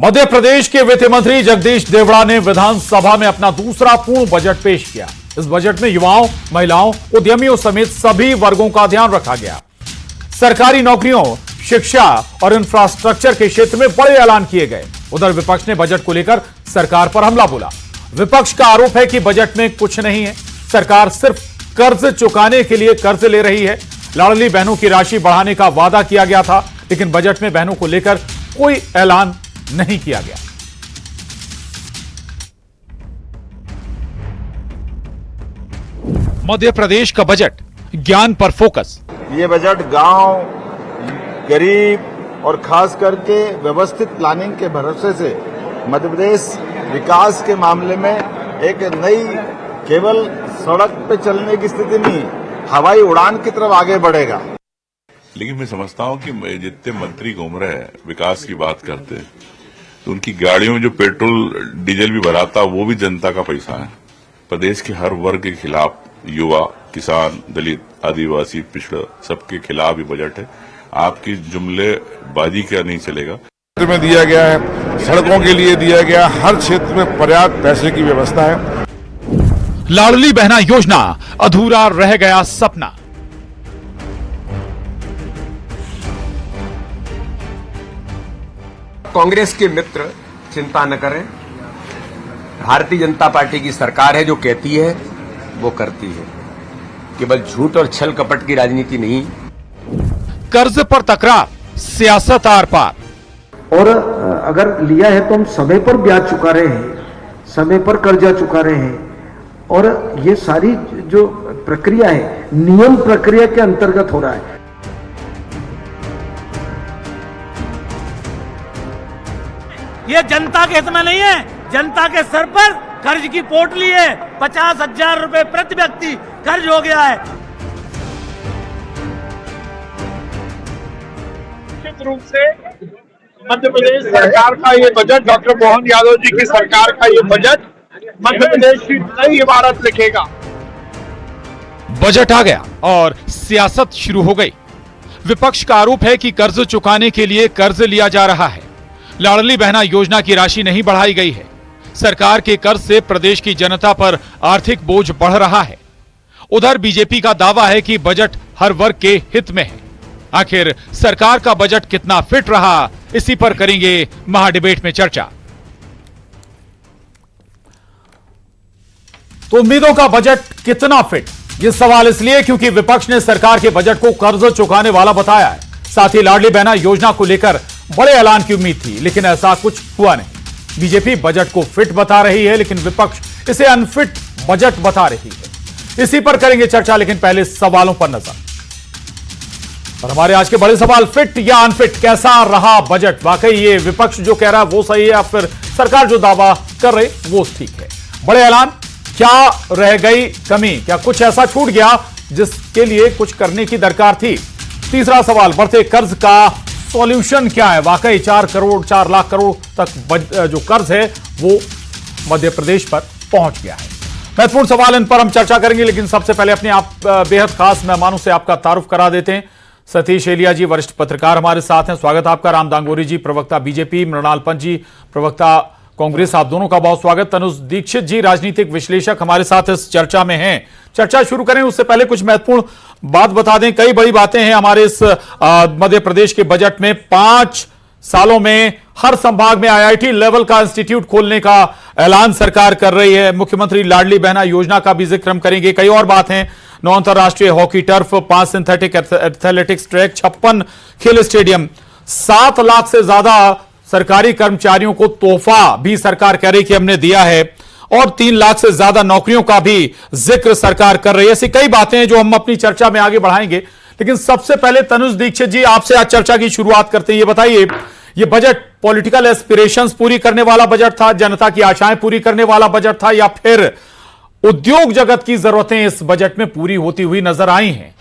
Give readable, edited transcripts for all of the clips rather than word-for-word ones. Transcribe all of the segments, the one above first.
मध्य प्रदेश के वित्त मंत्री जगदीश देवड़ा ने विधानसभा में अपना दूसरा पूर्ण बजट पेश किया। इस बजट में युवाओं, महिलाओं, उद्यमियों समेत सभी वर्गों का ध्यान रखा गया। सरकारी नौकरियों, शिक्षा और इंफ्रास्ट्रक्चर के क्षेत्र में बड़े ऐलान किए गए। उधर विपक्ष ने बजट को लेकर सरकार पर हमला बोला। विपक्ष का आरोप है कि बजट में कुछ नहीं है, सरकार सिर्फ कर्ज चुकाने के लिए कर्ज ले रही है। लाडली बहनों की राशि बढ़ाने का वादा किया गया था, लेकिन बजट में बहनों को लेकर कोई ऐलान नहीं किया गया। मध्य प्रदेश का बजट ज्ञान पर फोकस। ये बजट गांव, गरीब और खास करके व्यवस्थित प्लानिंग के भरोसे से मध्य प्रदेश विकास के मामले में एक नई केवल सड़क पे चलने की स्थिति नहीं, हवाई उड़ान की तरफ आगे बढ़ेगा। लेकिन मैं समझता हूं कि जितने मंत्री घूम रहे हैं विकास की बात करते हैं, तो उनकी गाड़ियों में जो पेट्रोल डीजल भी भराता वो भी जनता का पैसा है। प्रदेश के हर वर्ग के खिलाफ, युवा, किसान, दलित, आदिवासी, पिछड़ा, सबके खिलाफ ही बजट है। आपकी जुमलेबाजी क्या नहीं चलेगा। में दिया गया है, सड़कों के लिए दिया गया, हर क्षेत्र में पर्याप्त पैसे की व्यवस्था है। लाडली बहना योजना अधूरा रह गया सपना। कांग्रेस के मित्र चिंता न करें, भारतीय जनता पार्टी की सरकार है, जो कहती है वो करती है। केवल झूठ और छल कपट की राजनीति नहीं। कर्ज पर तकरार, सियासत आर पार। और अगर लिया है तो हम समय पर ब्याज चुका रहे हैं, समय पर कर्जा चुका रहे हैं, और ये सारी जो प्रक्रिया है नियम प्रक्रिया के अंतर्गत हो रहा है। ये जनता के हित में नहीं है। जनता के सर पर कर्ज की पोटली है। 50,000 रुपए प्रति व्यक्ति कर्ज हो गया है। निश्चित रूप से मध्य प्रदेश सरकार का ये बजट, डॉक्टर मोहन यादव जी की सरकार का ये बजट मध्य प्रदेश की नई इमारत लिखेगा। बजट आ गया और सियासत शुरू हो गई। विपक्ष का आरोप है कि कर्ज चुकाने के लिए कर्ज लिया जा रहा है। लाडली बहना योजना की राशि नहीं बढ़ाई गई है। सरकार के कर्ज से प्रदेश की जनता पर आर्थिक बोझ बढ़ रहा है। उधर बीजेपी का दावा है कि बजट हर वर्ग के हित में है। आखिर सरकार का बजट कितना फिट रहा, इसी पर करेंगे महाडिबेट में चर्चा। तो उम्मीदों का बजट कितना फिट, ये सवाल इसलिए क्योंकि विपक्ष ने सरकार के बजट को कर्ज चुकाने वाला बताया है। साथ ही लाडली बहना योजना को लेकर बड़े ऐलान की उम्मीद थी, लेकिन ऐसा कुछ हुआ नहीं। बीजेपी बजट को फिट बता रही है, लेकिन विपक्ष इसे अनफिट बजट बता रही है। इसी पर करेंगे चर्चा, लेकिन पहले सवालों पर नजर। और हमारे आज के बड़े सवाल, फिट या अनफिट, कैसा रहा बजट? वाकई ये विपक्ष जो कह रहा है वो सही है या फिर सरकार जो दावा कर रही वो ठीक है? बड़े ऐलान, क्या रह गई कमी? क्या कुछ ऐसा छूट गया जिसके लिए कुछ करने की दरकार थी? तीसरा सवाल, बढ़ते कर्ज का सॉल्यूशन क्या है? वाकई 4 लाख करोड़ तक जो कर्ज है वो मध्य प्रदेश पर पहुंच गया है। महत्वपूर्ण सवाल, इन पर हम चर्चा करेंगे, लेकिन सबसे पहले अपने आप बेहद खास मेहमानों से आपका तारुफ करा देते हैं। सतीश एलिया जी वरिष्ठ पत्रकार हमारे साथ हैं, स्वागत आपका। राम दांगोरी जी प्रवक्ता बीजेपी, मृणाल पंत जी प्रवक्ता कांग्रेस, आप दोनों का बहुत स्वागत। तनुज दीक्षित जी राजनीतिक विश्लेषक हमारे साथ इस चर्चा में हैं। चर्चा शुरू करें उससे पहले कुछ महत्वपूर्ण बात बता दें। कई बड़ी बातें हैं हमारे इस मध्य प्रदेश के बजट में। 5 सालों में हर संभाग में IIT लेवल का इंस्टीट्यूट खोलने का ऐलान सरकार कर रही है। मुख्यमंत्री लाडली बहना योजना का भी जिक्र हम करेंगे। कई और बात है, 9 अंतरराष्ट्रीय hockey turf, 5 synthetic athletics track, 56 खेल स्टेडियम, 7 लाख से ज्यादा सरकारी कर्मचारियों को तोहफा भी सरकार कह रही कि हमने दिया है, और 3 लाख से ज्यादा नौकरियों का भी जिक्र सरकार कर रही है। ऐसी कई बातें हैं जो हम अपनी चर्चा में आगे बढ़ाएंगे, लेकिन सबसे पहले तनुज दीक्षित जी आपसे आज चर्चा की शुरुआत करते हैं। ये बताइए, ये बजट पॉलिटिकल एस्पिरेशंस पूरी करने वाला बजट था, जनता की आशाएं पूरी करने वाला बजट था, या फिर उद्योग जगत की जरूरतें इस बजट में पूरी होती हुई नजर आई हैं?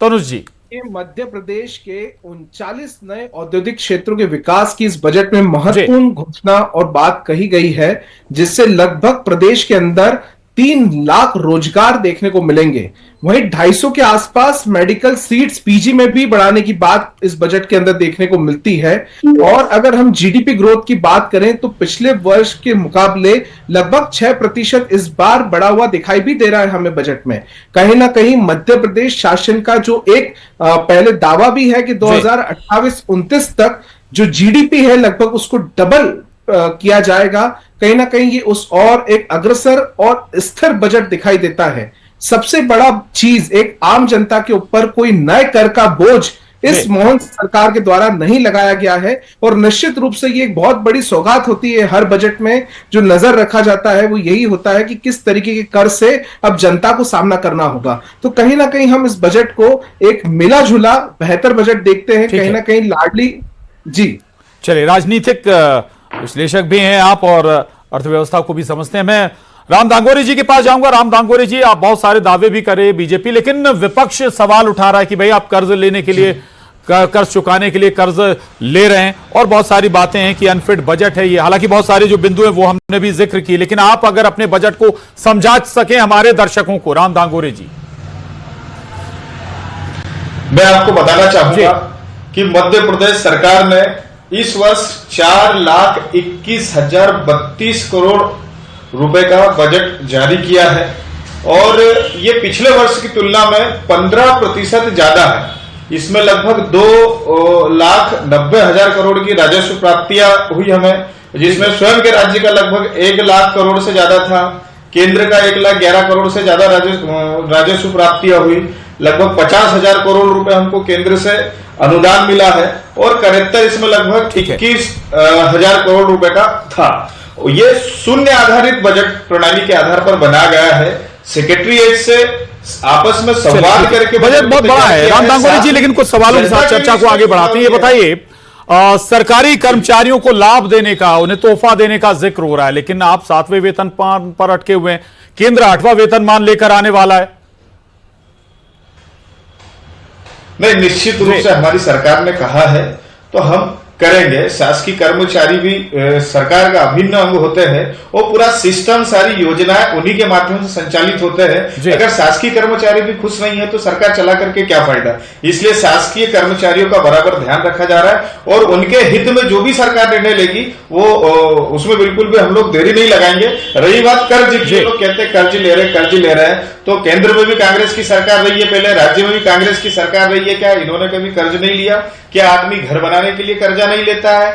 तनुज जी। मध्य प्रदेश के 39 नए औद्योगिक क्षेत्रों के विकास की इस बजट में महत्वपूर्ण घोषणा और बात कही गई है, जिससे लगभग प्रदेश के अंदर 3 लाख रोजगार देखने को मिलेंगे। वहीं 250 के आसपास मेडिकल सीट्स पीजी में भी बढ़ाने की बात इस बजट के अंदर देखने को मिलती है। और अगर हम जीडीपी ग्रोथ की बात करें तो पिछले वर्ष के मुकाबले लगभग 6% इस बार बढ़ा हुआ दिखाई भी दे रहा है हमें बजट में। कहीं ना कहीं मध्य प्रदेश शासन का जो एक पहले दावा भी है कि 2028-29 तक जो जीडीपी है लगभग उसको डबल किया जाएगा। कहीं ना कहीं ये उस और एक अग्रसर और स्थिर बजट दिखाई देता है। सबसे बड़ा चीज, एक आम जनता के ऊपर कोई नए कर का बोझ इस मोहन सरकार के द्वारा नहीं लगाया गया है। और निश्चित रूप से ये एक बहुत बड़ी सौगात होती है। हर बजट में जो नजर रखा जाता है वो यही होता है कि किस तरीके के कर से अब जनता को सामना करना होगा। तो कहीं ना कहीं हम इस बजट को एक मिला जुला बेहतर बजट देखते हैं। कहीं ना कहीं लाडली जी। चलिए, राजनीतिक विश्लेषक भी हैं आप और अर्थव्यवस्था को भी समझते हैं। मैं राम दांगोरे जी के पास जाऊंगा। राम दांगोरे जी, आप बहुत सारे दावे भी करे बीजेपी, लेकिन विपक्ष सवाल उठा रहा है कि भाई आप कर्ज लेने के लिए, कर्ज चुकाने के लिए कर्ज ले रहे हैं और बहुत सारी बातें हैं कि अनफिट बजट है ये। हालांकि बहुत सारे जो बिंदु हैं वो हमने भी जिक्र की, लेकिन आप अगर अपने बजट को समझा सके हमारे दर्शकों को। राम दांगोरे जी, मैं आपको बताना चाहूंगा कि मध्य प्रदेश सरकार ने इस वर्ष 4,21,032 करोड़ रुपए का बजट जारी किया है और ये पिछले वर्ष की तुलना में 15% ज्यादा है। इसमें लगभग 2,90,000 करोड़ की राजस्व प्राप्तियां हुई हमें, जिसमें स्वयं के राज्य का लगभग 1 लाख करोड़ से ज्यादा था, केंद्र का 1,11,000 करोड़ से ज्यादा राजस्व प्राप्तियां हुई। लगभग 50,000 करोड़ रुपए हमको केंद्र से अनुदान मिला है और करेक्टर इसमें लगभग 21,000 करोड़ रुपए का था। ये शून्य आधारित बजट प्रणाली के आधार पर बनाया गया है। सेक्रेटरीएट से आपस में संवाद करके बजट बहुत बड़ा है राम दांगोरे जी, लेकिन कुछ सवालों के साथ चर्चा को आगे बढ़ाते हैं। ये बताइए, सरकारी कर्मचारियों को लाभ देने का, उन्हें तोहफा देने का जिक्र हो रहा है, लेकिन आप 7वें वेतनमान पर अटके हुए हैं। केंद्र 8वां वेतनमान लेकर आने वाला है। नहीं, निश्चित रूप से हमारी सरकार ने कहा है तो हम करेंगे। शासकीय कर्मचारी भी सरकार का अभिन्न अंग होते हैं और पूरा सिस्टम, सारी योजनाएं उन्हीं के माध्यम से संचालित होते हैं। अगर शासकीय कर्मचारी भी खुश नहीं है तो सरकार चला करके क्या फायदा। इसलिए शासकीय कर्मचारियों का बराबर ध्यान रखा जा रहा है और उनके हित में जो भी सरकार निर्णय लेगी वो उसमें बिल्कुल भी हम लोग देरी नहीं लगाएंगे। रही बात कर्ज की, लोग कहते हैं कर्ज ले रहे हैं, तो केंद्र में भी कांग्रेस की सरकार रही है, पहले राज्य में भी कांग्रेस की सरकार रही है। क्या इन्होंने कभी कर्ज नहीं लिया? क्या आदमी घर बनाने के लिए कर्जा नहीं लेता है?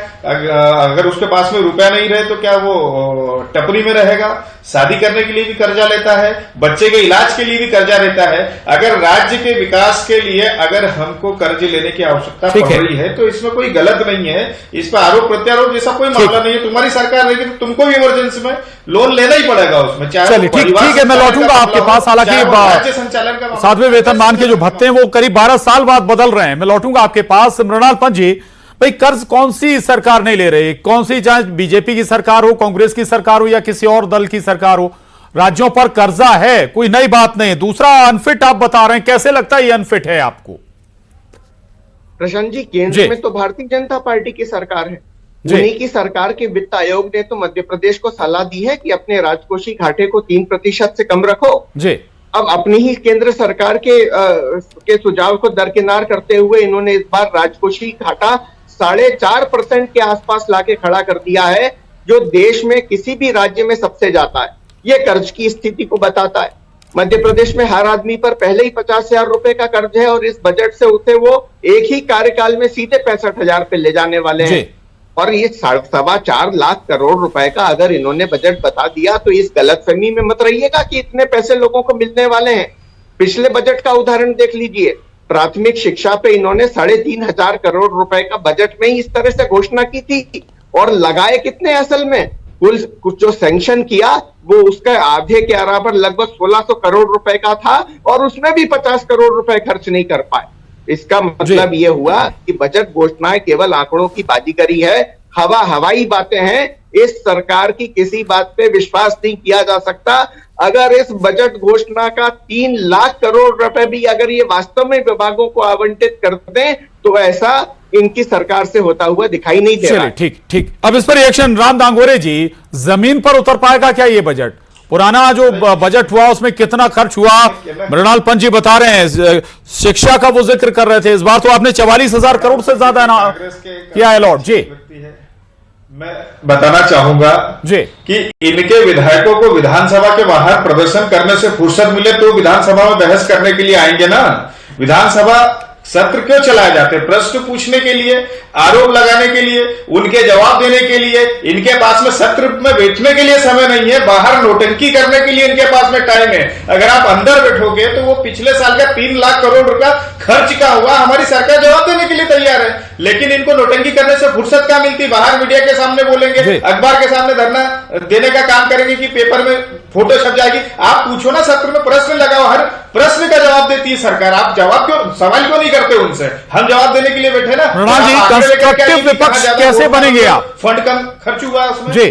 अगर उसके पास में रुपया नहीं रहे तो क्या वो टपरी में रहेगा? शादी करने के लिए भी कर्जा लेता है, बच्चे के इलाज के लिए भी कर्जा लेता है। अगर राज्य के विकास के लिए अगर हमको कर्ज लेने की आवश्यकता पड़ रही है तो इसमें कोई गलत नहीं है। इस पर आरोप प्रत्यारोप जैसा कोई मामला नहीं है। तुम्हारी सरकार रहेगी तो तुमको भी इमरजेंसी में लोन लेना ही पड़ेगा उसमें। चलिए, ठीक है, मैं लौटूंगा आपके पास। हालांकि राज्य संचालन का 7वें वेतनमान के जो भत्ते हैं वो करीब 12 साल बाद बदल रहे हैं। मैं लौटूंगा आपके पास। मृणाल पंत जी, भाई कर्ज कौन सी सरकार नहीं ले रही? कौन सी, चाहे बीजेपी की सरकार हो, कांग्रेस की सरकार हो या किसी और दल की सरकार हो, राज्यों पर कर्जा है, कोई नई बात नहीं है। दूसरा, अनफिट आप बता रहे हैं, कैसे लगता है ये अनफिट है आपको? प्रशांत जी, केंद्र में तो भारतीय जनता पार्टी की सरकार है। उन्हीं की सरकार के वित्त आयोग ने तो मध्य प्रदेश को सलाह दी है कि अपने राजकोषीय घाटे को 3% से कम रखो। जी। अब अपनी ही केंद्र सरकार के सुझाव को दरकिनार करते हुए इन्होंने इस बार राजकोषीय घाटा 4.5% के आसपास लाके खड़ा कर दिया है, जो देश में किसी भी राज्य में सबसे ज्यादा है। ये कर्ज की स्थिति को बताता है। मध्य प्रदेश में हर आदमी पर पहले ही 50,000 रुपए का कर्ज है और इस बजट से उसे वो एक ही कार्यकाल में सीधे 65,000 पे ले जाने वाले हैं। और ये 4.25 लाख करोड़ रुपए का अगर इन्होंने बजट बता दिया तो इस गलतफहमी में मत रहिएगा कि इतने पैसे लोगों को मिलने वाले हैं। पिछले बजट का उदाहरण देख लीजिए। प्राथमिक शिक्षा पे इन्होंने 3,500 करोड़ रुपए का बजट में ही इस तरह से घोषणा की थी और लगाए कितने असल में? कुल कुछ जो सैंक्शन किया वो उसका आधे के बराबर लगभग 1,600 करोड़ रुपए का था और उसमें भी 50 करोड़ रुपए खर्च नहीं कर पाए। इसका मतलब ये हुआ कि बजट घोषणाएं केवल आंकड़ों की बाजीगरी है, हवाई बातें हैं। इस सरकार की किसी बात पे विश्वास नहीं किया जा सकता। अगर इस बजट घोषणा का 3 लाख करोड़ रुपए भी अगर ये वास्तव में विभागों को आवंटित कर दें तो ऐसा इनकी सरकार से होता हुआ दिखाई नहीं दे रहा। ठीक। अब इस पर रिएक्शन राम दांगोरे जी, जमीन पर उतर पाएगा क्या ये बजट? पुराना जो बजट हुआ उसमें कितना खर्च हुआ? मृणाल पंत जी बता रहे हैं, शिक्षा का वो जिक्र कर रहे थे, इस बार तो आपने 44,000 करोड़ से ज्यादा किया अलॉट। जी, मैं बताना चाहूंगा जी कि इनके विधायकों को विधानसभा के बाहर प्रदर्शन करने से फुर्सत मिले तो विधानसभा में बहस करने के लिए आएंगे ना। विधानसभा सत्र क्यों चलाए जाते? प्रश्न पूछने के लिए, आरोप लगाने के लिए, उनके जवाब देने के लिए। इनके पास में सत्र में बैठने के लिए समय नहीं है, बाहर नोटंकी करने के लिए इनके पास में टाइम है। अगर आप अंदर बैठोगे तो वो पिछले साल का 3 लाख करोड़ रुपया खर्च का हुआ, हमारी सरकार जवाब देने के लिए तैयार है, लेकिन इनको नोटंकी करने से फुर्सत क्या मिलती? बाहर मीडिया के सामने बोलेंगे, अखबार के सामने धरना देने का काम करेंगे कि पेपर में फोटो छप जाएगी। आप पूछो ना, सत्र में प्रश्न लगाओ, हर प्रश्न का जवाब देती है सरकार। आप जवाब क्यों, सवाल क्यों नहीं करते उनसे? हम जवाब देने के लिए बैठे ना। कंस्ट्रक्टिव विपक्ष कैसे बनेंगे आप? फंड कम खर्च हुआ उसमें। जी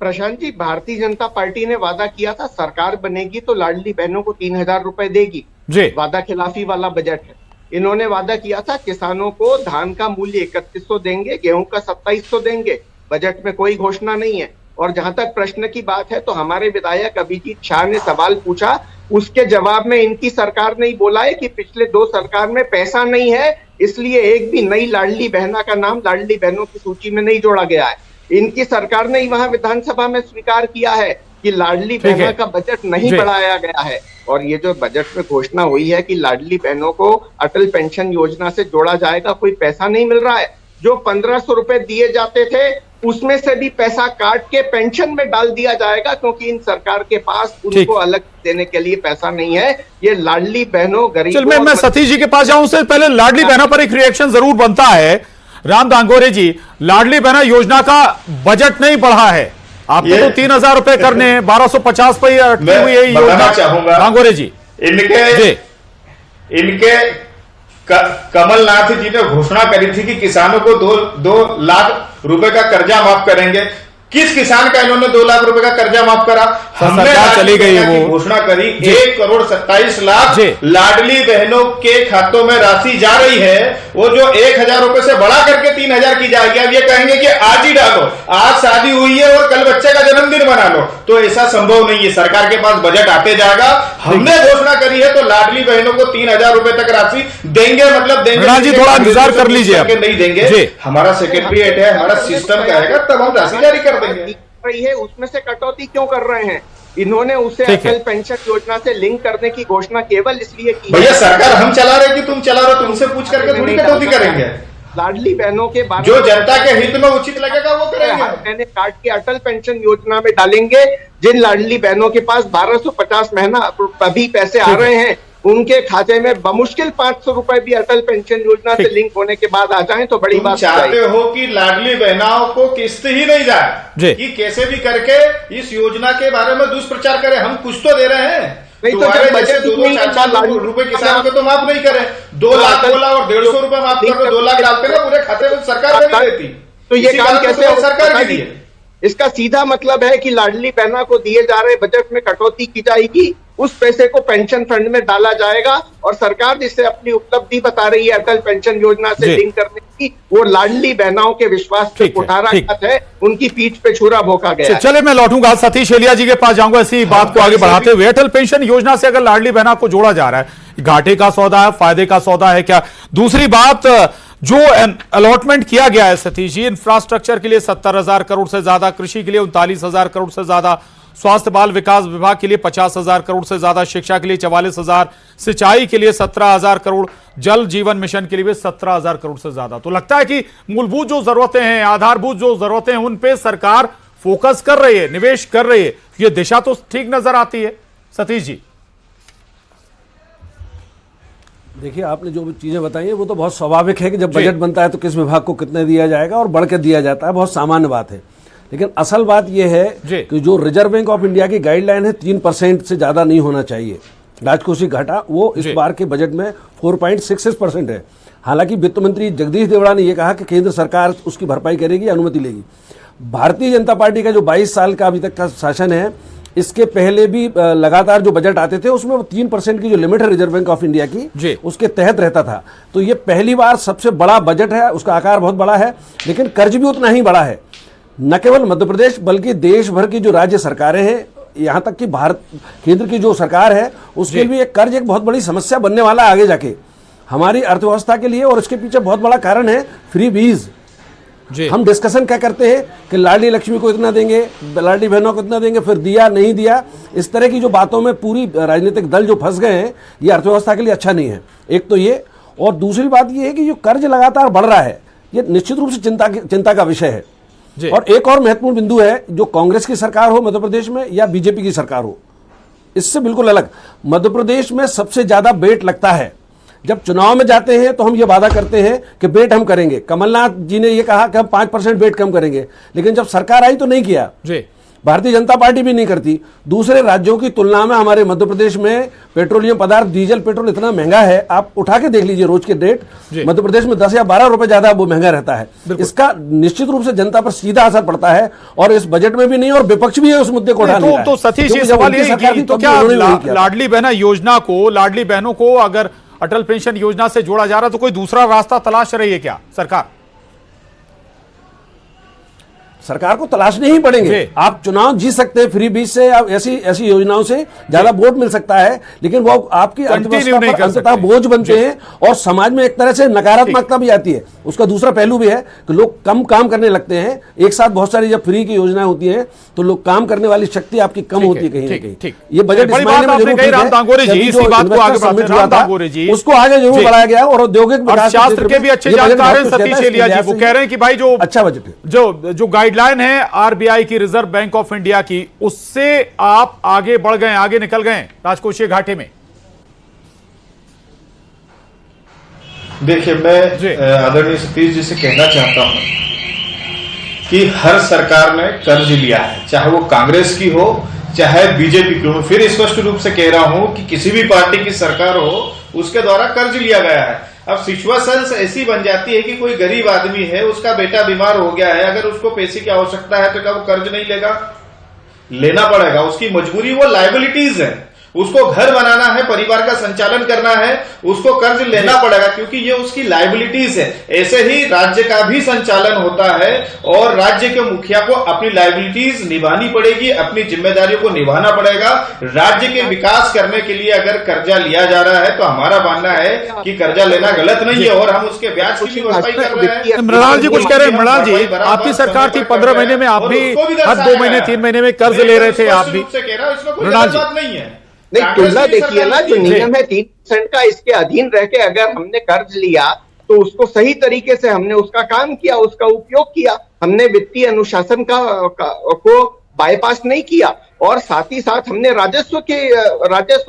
प्रशांत जी, भारतीय जनता पार्टी ने वादा किया था सरकार बनेगी तो लाडली बहनों को 3,000 रुपए देगी। जी, वादा खिलाफी वाला बजट है। इन्होंने वादा किया था किसानों को धान का मूल्य 3100 देंगे, गेहूं का 2700 देंगे। बजट में कोई घोषणा नहीं है। और जहां तक प्रश्न की बात है तो हमारे विधायक अभिजीत शाह ने सवाल पूछा, उसके जवाब में इनकी सरकार ने बोला है कि पिछले 2 सरकार में पैसा नहीं है, इसलिए एक भी नई लाडली बहना का नाम लाडली बहनों की सूची में नहीं जोड़ा गया है। इनकी सरकार ने वहां विधानसभा में स्वीकार किया है कि लाडली बहना का बजट नहीं बढ़ाया गया है। और ये जो बजट में घोषणा हुई है कि लाडली बहनों को अटल पेंशन योजना से जोड़ा जाएगा, कोई पैसा नहीं मिल रहा है। जो 1500 रुपए दिए जाते थे उसमें से भी पैसा काट के पेंशन में डाल दिया जाएगा, क्योंकि इन सरकार के पास उनको अलग देने के लिए पैसा नहीं है। ये लाडली बहनों, गरीबों। मैं सतीश जी के पास जाऊं, उससे पहले लाडली बहना पर एक रिएक्शन जरूर बनता है। राम दांगोरे जी, लाडली बहना योजना का बजट नहीं बढ़ा है, आपको तो 3,000 रुपए करने हैं, 1250 पर अटकी हुई है योजना। चाहूंगा दांगोरे जी, इनके कमलनाथ जी ने घोषणा करी थी कि किसानों को 2 लाख रुपए का कर्जा माफ करेंगे। किस किसान का इन्होंने 2 लाख रुपए का कर्जा माफ करा? हमने चली गई वो घोषणा करी 1,27,00,000 लाडली बहनों के खातों में राशि जा रही है। वो जो 1,000 रुपए से बढ़ा करके 3,000 की जाएगी। अब ये कहेंगे कि आज ही डालो, आज शादी हुई है और कल बच्चे का जन्मदिन मना लो, तो ऐसा संभव नहीं है। सरकार के पास बजट आते जाएगा। हमने घोषणा करी है तो लाडली बहनों को 3,000 रुपए तक राशि देंगे, मतलब देंगे। जी थोड़ा इंतजार कर लीजिए, नहीं देंगे, हमारा सेक्रेटरीट है, हमारा सिस्टम कहेगा तब हम राशि जारी कर रही है, उसमें से कटौती क्यों कर रहे हैं? इन्होंने उसे अटल पेंशन योजना से लिंक करने की घोषणा केवल इसलिए की। भैया सरकार हम चला रहे कि तुम चला रहे, तुमसे पूछ करके थोड़ी कटौती करेंगे। लाडली बहनों के बारे जो जनता के हित में उचित लगेगा वो करेंगे। मैंने काट के अटल पेंशन योजना में डालेंगे। जिन लाडली बहनों के पास 1250 महीना अभी पैसे आ रहे हैं, उनके खाते में बमुश्किल 500 रुपए भी अटल पेंशन योजना से लिंक होने के बाद आ जाएं तो बड़ी बात। चाहते हो कि लाडली बहनाओं को किस्त ही नहीं जाए, कि कैसे भी करके इस योजना के बारे में दुष्प्रचार करें। हम कुछ तो दे रहे हैं, नहीं तो जब बजट 2-4 रुपए किसानों के तो माफ नहीं करें। 2 लाख बोला और 150 रुपए माफ कर दो, 2 लाख डालते ना पूरे खाते में, सरकार नहीं देती। तो ये काम कैसे सरकार की है? इसका सीधा मतलब है कि लाडली बहना को दिए जा रहे बजट में कटौती की जाएगी, उस पैसे को पेंशन फंड में डाला जाएगा। और सरकार जिससे अपनी उपलब्धि बता रही है अटल पेंशन योजना से लिंक करने की, वो लाडली बहनाओं के विश्वास पे कुठाराघात है, उनकी पीठ पे छुरा भोंका गया। चले मैं लौटूंगा, सतीश एलिया जी के पास जाऊंगा इसी बात को आगे बढ़ाते हुए। अटल पेंशन योजना से अगर लाडली बहना को जोड़ा जा रहा है, घाटे का सौदा है, फायदे का सौदा है क्या? दूसरी बात, जो अलॉटमेंट किया गया है सतीश जी, इंफ्रास्ट्रक्चर के लिए 70,000 करोड़ से ज्यादा, कृषि के लिए 39,000 करोड़ से ज्यादा, स्वास्थ्य बाल विकास विभाग के लिए 50,000 करोड़ से ज्यादा, शिक्षा के लिए 44,000, सिंचाई के लिए 17,000 करोड़, जल जीवन मिशन के लिए भी 17,000 करोड़ से ज्यादा। तो लगता है कि मूलभूत जो जरूरतें हैं, आधारभूत जो जरूरतें हैं, उन पे सरकार फोकस कर रही है, निवेश कर रही है। ये दिशा तो ठीक नजर आती है सतीश जी। देखिए, आपने जो चीज़ें बताई हैं वो तो बहुत स्वाभाविक है कि जब बजट बनता है तो किस विभाग को कितने दिया जाएगा और बढ़ के दिया जाता है, बहुत सामान्य बात है। लेकिन असल बात यह है कि जो रिजर्व बैंक ऑफ इंडिया की गाइडलाइन है 3% से ज़्यादा नहीं होना चाहिए राजकोषीय घाटा, वो इस बार के बजट में 4.66% है। हालांकि वित्त मंत्री जगदीश देवड़ा ने यह कहा कि केंद्र सरकार उसकी भरपाई करेगी, अनुमति लेगी। भारतीय जनता पार्टी का जो 22 साल का अभी तक का शासन है, इसके पहले भी लगातार जो बजट आते थे उसमें 3% की जो लिमिट है रिजर्व बैंक ऑफ इंडिया की, उसके तहत रहता था। तो ये पहली बार सबसे बड़ा बजट है, उसका आकार बहुत बड़ा है, लेकिन कर्ज भी उतना ही बड़ा है। न केवल मध्य प्रदेश बल्कि देश भर की जो राज्य सरकारें हैं यहाँ तक कि भारत केंद्र की जो सरकार है उसके लिए कर्ज एक बहुत बड़ी समस्या बनने वाला है आगे जाके हमारी अर्थव्यवस्था के लिए। और इसके पीछे बहुत बड़ा कारण है फ्री बीज। हम डिस्कशन क्या करते हैं कि लाडली लक्ष्मी को इतना देंगे, लाडली बहनों को इतना देंगे, फिर दिया नहीं दिया, इस तरह की जो बातों में पूरी राजनीतिक दल जो फंस गए हैं, ये अर्थव्यवस्था के लिए अच्छा नहीं है। एक तो ये, और दूसरी बात ये है कि जो कर्ज लगातार बढ़ रहा है ये निश्चित रूप से चिंता का विषय है। और एक और महत्वपूर्ण बिंदु है, जो कांग्रेस की सरकार हो मध्य प्रदेश में या बीजेपी की सरकार हो, इससे बिल्कुल अलग मध्य प्रदेश में सबसे ज्यादा बेट लगता है। जब चुनाव में जाते हैं तो हम ये वादा करते हैं कि बेट हम करेंगे। कमलनाथ जी ने ये कहा कि हम 5% बेट कम करेंगे, लेकिन जब सरकार आई तो नहीं किया। भारतीय जनता पार्टी भी नहीं करती। दूसरे राज्यों की तुलना में हमारे मध्य प्रदेश में पेट्रोलियम पदार्थ, डीजल पेट्रोल इतना महंगा है, आप उठा के देख लीजिए रोज के रेट, मध्य प्रदेश में 10 या 12 रुपए ज्यादा वो महंगा रहता है। इसका निश्चित रूप से जनता पर सीधा असर पड़ता है, और इस बजट में भी नहीं, और विपक्ष भी है उस मुद्दे को उठाने। तो सतीश ये सवाल ये तो क्या लाडली बहना योजना को, लाडली बहनों को अगर अटल पेंशन योजना से जोड़ा जा रहा तो कोई दूसरा रास्ता तलाश रही है क्या सरकार? सरकार को तलाशने ही पड़ेंगे। आप चुनाव जीत सकते हैं फ्री बीज से, ऐसी योजनाओं से ज्यादा वोट मिल सकता है, लेकिन वो आपकी अर्थव्यवस्था पर अंततः बोझ बनते हैं, और समाज में एक तरह से नकारात्मकता भी आती है। उसका दूसरा पहलू भी है कि लोग कम काम करने लगते हैं। एक साथ बहुत सारी जब फ्री की योजनाएं होती हैं तो लोग काम करने वाली शक्ति आपकी कम होती है कहीं ना कहीं। ये बजट उसको आगे जरूर बढ़ाया गया, और औद्योगिक विकास शास्त्र के भी अच्छे जानकार हैं सतीश एलिया जी। वो कह रहे हैं कि भाई जो अच्छा बजट है, जो गाइडलाइन है आरबीआई की, रिजर्व बैंक ऑफ इंडिया की, उससे आप आगे बढ़ गए, आगे निकल गए राजकोषीय घाटे में। देखिए, मैं आदरणीय सतीश जी से कहना चाहता हूं कि हर सरकार ने कर्ज लिया है, चाहे वो कांग्रेस की हो चाहे बीजेपी की हो। फिर स्पष्ट रूप से कह रहा हूं कि किसी भी पार्टी की सरकार हो उसके द्वारा कर्ज लिया गया है। अब सिचुएशन ऐसी बन जाती है कि कोई गरीब आदमी है, उसका बेटा बीमार हो गया है, अगर उसको पैसे की आवश्यकता है तो क्या वो कर्ज नहीं लेगा? लेना पड़ेगा। उसकी मजबूरी, वो लायबिलिटीज है, उसको घर बनाना है, परिवार का संचालन करना है, उसको कर्ज लेना पड़ेगा, क्योंकि ये उसकी लायबिलिटीज है। ऐसे ही राज्य का भी संचालन होता है, और राज्य के मुखिया को अपनी लायबिलिटीज निभानी पड़ेगी, अपनी जिम्मेदारियों को निभाना पड़ेगा। राज्य के विकास करने के लिए अगर कर्जा लिया जा रहा है तो हमारा मानना है कि कर्जा लेना गलत नहीं है, और हम उसके ब्याज की भी भरपाई कर रहे हैं। मृणाल जी कुछ कह रहे हैं। मृणाल जी, आपकी सरकार थी 15 महीने में, आप भी हर 2 महीने 3 महीने में कर्ज ले रहे थे आप भी। मृणाल जी नहीं है, नहीं, तुलना देखिए ना, जो नियम है 3% का, इसके अधीन रह के अगर हमने कर्ज लिया तो उसको सही तरीके से हमने उसका काम किया, उसका उपयोग किया। हमने वित्तीय अनुशासन को बाईपास नहीं किया, और साथ ही साथ हमने राजस्व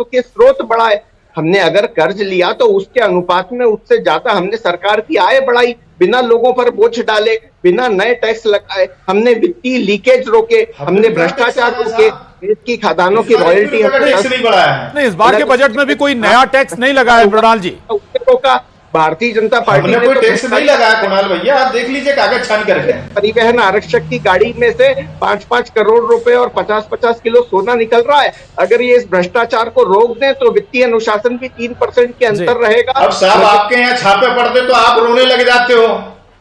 के स्रोत बढ़ाए। हमने अगर कर्ज लिया तो उसके अनुपात में उससे ज्यादा हमने सरकार की आय बढ़ाई, बिना लोगों पर बोझ डाले, बिना नए टैक्स लगाए। हमने वित्तीय लीकेज रोके, हमने भ्रष्टाचार रोके, की खदानों की रॉयल्टी नहीं, इस बार के बजट में भी कोई नया टैक्स नहीं लगा है मृणाल जी। रोका भारतीय जनता पार्टी ने कोई टैक्स नहीं लगाया। कुणाल भैया, आप देख लीजिए कागज छान करके। परिवहन आरक्षक की गाड़ी में से 5-5 करोड़ रुपए और 50-50 किलो सोना निकल रहा है। अगर ये इस भ्रष्टाचार को रोक दें तो वित्तीय अनुशासन भी 3% के अंतर रहेगा। अब साहब, आपके यहाँ छापे पड़ते तो आप रोने लग जाते हो,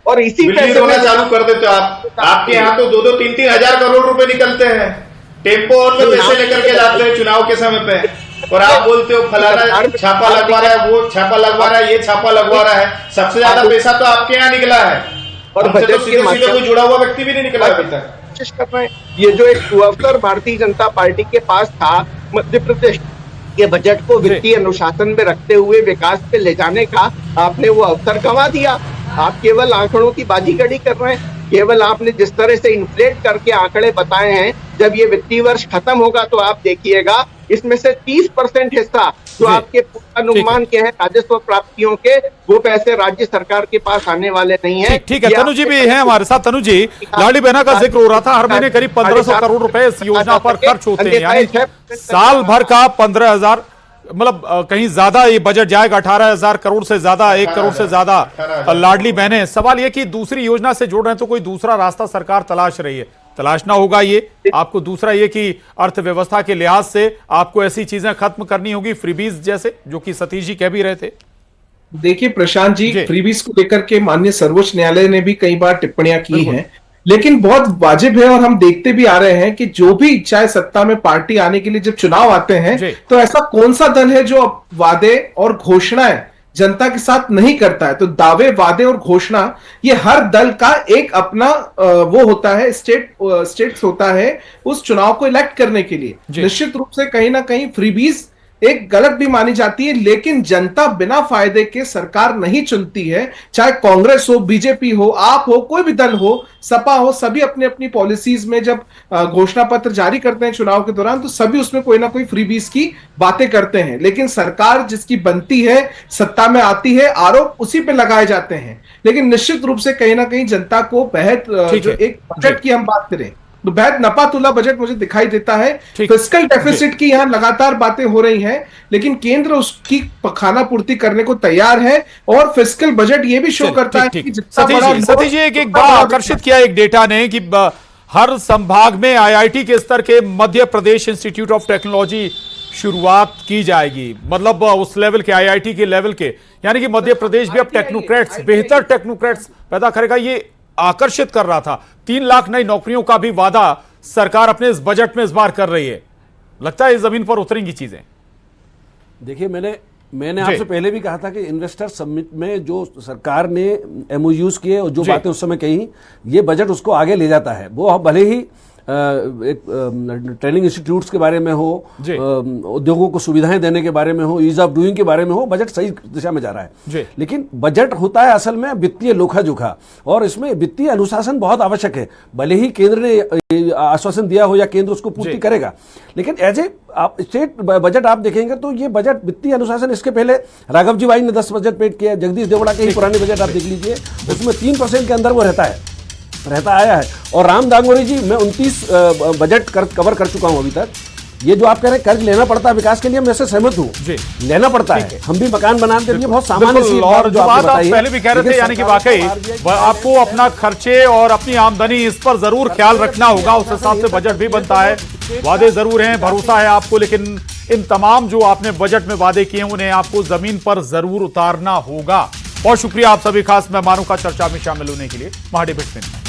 और इसी पैसे रोना चालू कर देते हो आप। आपके यहाँ तो 2-3 हजार करोड़ रुपए निकलते हैं, टेम्पो और में पैसे लेकर के जाते हैं चुनाव के समय पे, और आप बोलते हो फलाना छापा लगवा रहा है, वो छापा लगवा रहा है, ये छापा लगवा रहा है। सबसे ज्यादा पैसा तो आपके यहाँ निकला है, और बजट तो सीधे कोई जुड़ा हुआ व्यक्ति भी नहीं निकला अभी तक। कोशिश कर रहे हैं, ये जो एक अवसर भारतीय जनता पार्टी के पास था मध्य प्रदेश के बजट को वित्तीय अनुशासन में रखते हुए विकास पे ले जाने का, आपने वो अवसर गंवा दिया। आप केवल आंकड़ों की बाजीगरी कर रहे हैं। केवल आपने जिस तरह से इन्फ्लेट करके आंकड़े बताए हैं, जब ये वित्तीय वर्ष खत्म होगा तो आप देखिएगा इसमें से 30% हिस्सा जो आपके पूर्वानुमान के हैं राजस्व प्राप्तियों के, वो पैसे राज्य सरकार के पास आने वाले नहीं है। ठीक है, तनु जी भी हैं हमारे साथ। तनु जी, लाडली बहना का जिक्र हो रहा था, हर महीने करीब 1500 करोड़ रुपए इस योजना पर खर्च होते हैं, यानी साल भर का 15,000, मतलब कहीं ज्यादा ये बजट जाएगा, 18,000 करोड़ से ज्यादा, 1 करोड़ से ज्यादा लाडली बहनें। सवाल ये कि दूसरी योजना से जोड़ रहे हैं तो कोई दूसरा रास्ता सरकार तलाश रही है, तलाशना होगा ये आपको। दूसरा ये कि अर्थव्यवस्था के लिहाज से आपको ऐसी चीजें खत्म करनी होगी, फ्रीबीज जैसे, जो कि सतीश जी कह भी रहे थे। देखिए प्रशांत जी, फ्रीबीज को लेकर के माननीय सर्वोच्च न्यायालय ने भी कई बार टिप्पणियां की हैं, लेकिन बहुत वाजिब है। और हम देखते भी आ रहे हैं कि जो भी चाहे सत्ता में पार्टी आने के लिए जब चुनाव आते हैं तो ऐसा कौन सा दल है जो वादे और घोषणाएं जनता के साथ नहीं करता है। तो दावे, वादे और घोषणा ये हर दल का एक अपना वो होता है, स्टेट्स होता है उस चुनाव को इलेक्ट करने के लिए। निश्चित रूप से कहीं ना कहीं फ्रीबीज एक गलत भी मानी जाती है, लेकिन जनता बिना फायदे के सरकार नहीं चुनती है। चाहे कांग्रेस हो, बीजेपी हो, आप हो, कोई भी दल हो, सपा हो, सभी अपनी अपनी पॉलिसीज में जब घोषणा पत्र जारी करते हैं चुनाव के दौरान तो सभी उसमें कोई ना कोई फ्रीबीज की बातें करते हैं। लेकिन सरकार जिसकी बनती है, सत्ता में आती है, आरोप उसी पे लगाए जाते हैं। लेकिन निश्चित रूप से कहीं ना कहीं जनता को बेहद जो एक बजट की हम बात करें तो बेहद नपातुला बजट मुझे दिखाई देता है। फिस्कल डेफिसिट की यहां लगातार बातें हो रही हैं, लेकिन केंद्र उसकी खाना पूर्ति करने को तैयार है। और फिस्कल बजट ये भी शो करता है कि सतीश जी एक बड़ा आकर्षित किया एक डेटा ने कि हर संभाग में आईआईटी के स्तर के Madhya Pradesh institute of technology शुरुआत की जाएगी। मतलब उस लेवल के, आईआईटी के लेवल के, यानी कि मध्य प्रदेश भी अब टेक्नोक्रेट्स, बेहतर टेक्नोक्रेट्स पैदा करेगा। ये आकर्षित कर रहा था। 3 लाख नई नौकरियों का भी वादा सरकार अपने इस बजट में इस बार कर रही है। लगता है इस जमीन पर उतरेंगी चीजें। देखिए, मैंने आपसे पहले भी कहा था कि इन्वेस्टर समिट में जो सरकार ने एमओयूज किए और जो बातें उस समय कही, ये बजट उसको आगे ले जाता है। वो भले ही एक ट्रेनिंग इंस्टीट्यूट्स के बारे में हो, उद्योगों को सुविधाएं देने के बारे में हो, ईज ऑफ डूइंग के बारे में हो, बजट सही दिशा में जा रहा है। लेकिन बजट होता है असल में वित्तीय लोखा जोखा, और इसमें वित्तीय अनुशासन बहुत आवश्यक है। भले ही केंद्र ने आश्वासन दिया हो या केंद्र उसको पूर्ति करेगा, लेकिन एज ए आप स्टेट बजट आप देखेंगे तो ये बजट वित्तीय अनुशासन, इसके पहले राघव जी भाई ने 10 बजट पेश किया, जगदीश देवड़ा के ही पुराने बजट आप देख लीजिए, उसमें 3% के अंदर वो रहता आया है। और राम दांगोरी जी, मैं 29 बजट कवर कर चुका हूं अभी तक। ये जो आप कह रहे हैं कर्ज लेना पड़ता है विकास के लिए, मैं इससे सहमत हूं, लेना पड़ता है। हम भी मकान बनाते हैं, बहुत सामान्य सी और जो बात आप पहले भी कह रहे थे, यानी कि वाकई आपको अपना खर्चे और अपनी आमदनी इस पर जरूर ख्याल रखना होगा। उस हिसाब से बजट भी बनता है। वादे जरूर हैं, भरोसा है आपको, लेकिन इन तमाम जो आपने बजट में वादे किए उन्हें आपको जमीन पर जरूर उतारना होगा। बहुत शुक्रिया आप सभी खास मेहमानों का चर्चा में शामिल होने के लिए। महाडिबेट में